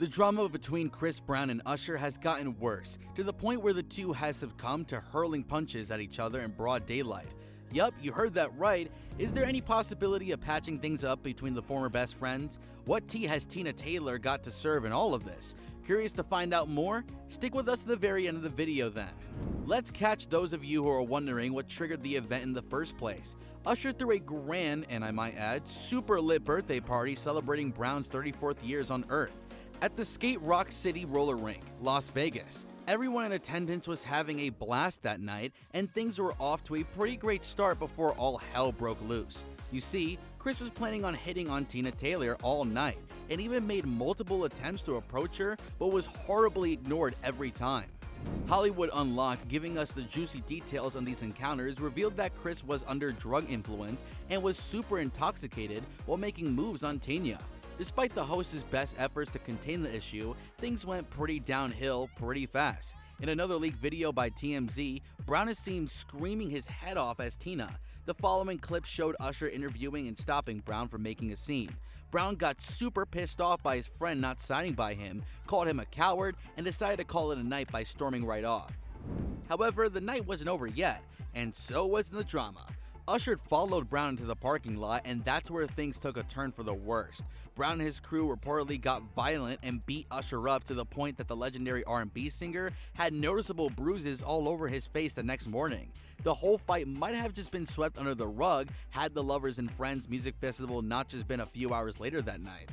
The drama between Chris Brown and Usher has gotten worse, to the point where the two has succumbed to hurling punches at each other in broad daylight. Yup, you heard that right. Is there any possibility of patching things up between the former best friends? What tea has Tina Taylor got to serve in all of this? Curious to find out more? Stick with us to the very end of the video then. Let's catch those of you who are wondering what triggered the event in the first place. Usher threw a grand, and I might add, super lit birthday party celebrating Brown's 34th years on Earth at the Skate Rock City roller rink, Las Vegas. Everyone in attendance was having a blast that night, and things were off to a pretty great start before all hell broke loose. You see, Chris was planning on hitting on Tina Taylor all night, and even made multiple attempts to approach her, but was horribly ignored every time. Hollywood Unlocked, giving us the juicy details on these encounters, revealed that Chris was under drug influence and was super intoxicated while making moves on Tina. Despite the host's best efforts to contain the issue, things went pretty downhill pretty fast. In another leaked video by TMZ, Brown is seen screaming his head off as Tina. The following clip showed Usher interviewing and stopping Brown from making a scene. Brown got super pissed off by his friend not signing by him, called him a coward, and decided to call it a night by storming right off. However, the night wasn't over yet, and so was the drama. Usher followed Brown into the parking lot, and that's where things took a turn for the worst. Brown and his crew reportedly got violent and beat Usher up to the point that the legendary R&B singer had noticeable bruises all over his face the next morning. The whole fight might have just been swept under the rug had the Lovers and Friends music festival not just been a few hours later that night.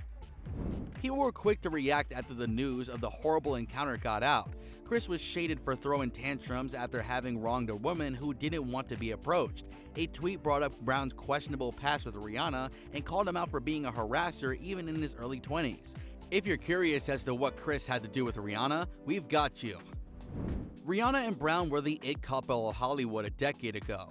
People were quick to react after the news of the horrible encounter got out. Chris was shaded for throwing tantrums after having wronged a woman who didn't want to be approached. A tweet brought up Brown's questionable past with Rihanna and called him out for being a harasser even in his early 20s. If you're curious as to what Chris had to do with Rihanna, we've got you. Rihanna and Brown were the it couple of Hollywood a decade ago.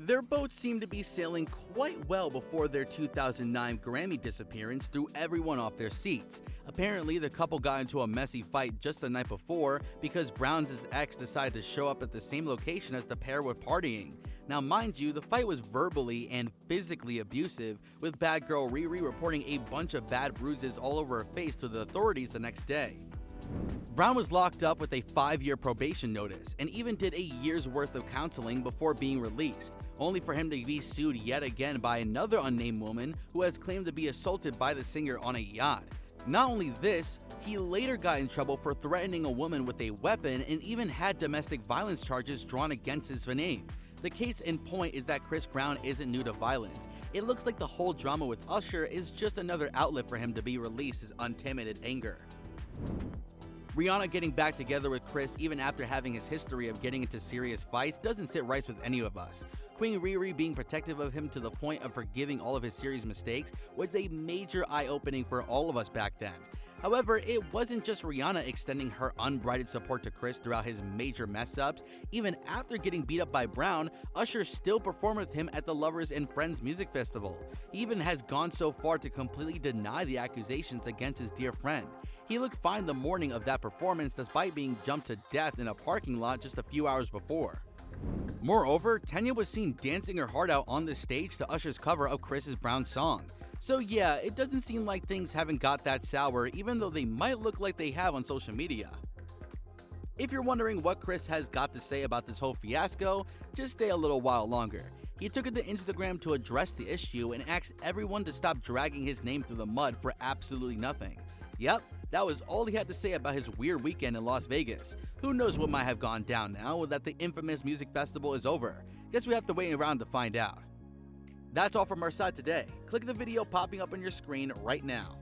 Their boat seemed to be sailing quite well before their 2009 Grammy disappearance threw everyone off their seats. Apparently, the couple got into a messy fight just the night before because Brown's ex decided to show up at the same location as the pair were partying. Now mind you, the fight was verbally and physically abusive, with bad girl Riri reporting a bunch of bad bruises all over her face to the authorities the next day. Brown was locked up with a 5-year probation notice and even did a year's worth of counseling before being released, only for him to be sued yet again by another unnamed woman who has claimed to be assaulted by the singer on a yacht. Not only this, he later got in trouble for threatening a woman with a weapon and even had domestic violence charges drawn against his name. The case in point is that Chris Brown isn't new to violence. It looks like the whole drama with Usher is just another outlet for him to be released his untainted anger. Rihanna getting back together with Chris even after having his history of getting into serious fights doesn't sit right with any of us. Queen Riri being protective of him to the point of forgiving all of his serious mistakes was a major eye-opening for all of us back then. However, it wasn't just Rihanna extending her unbridled support to Chris throughout his major mess-ups. Even after getting beat up by Brown, Usher still performed with him at the Lovers and Friends music festival. He even has gone so far to completely deny the accusations against his dear friend. He looked fine the morning of that performance despite being jumped to death in a parking lot just a few hours before. Moreover, Tanya was seen dancing her heart out on the stage to Usher's cover of Chris Brown's song. So yeah, it doesn't seem like things haven't got that sour, even though they might look like they have on social media. If you're wondering what Chris has got to say about this whole fiasco, just stay a little while longer. He took it to Instagram to address the issue and asked everyone to stop dragging his name through the mud for absolutely nothing. Yep, that was all he had to say about his weird weekend in Las Vegas. Who knows what might have gone down now that the infamous music festival is over? Guess we have to wait around to find out. That's all from our side today. Click the video popping up on your screen right now.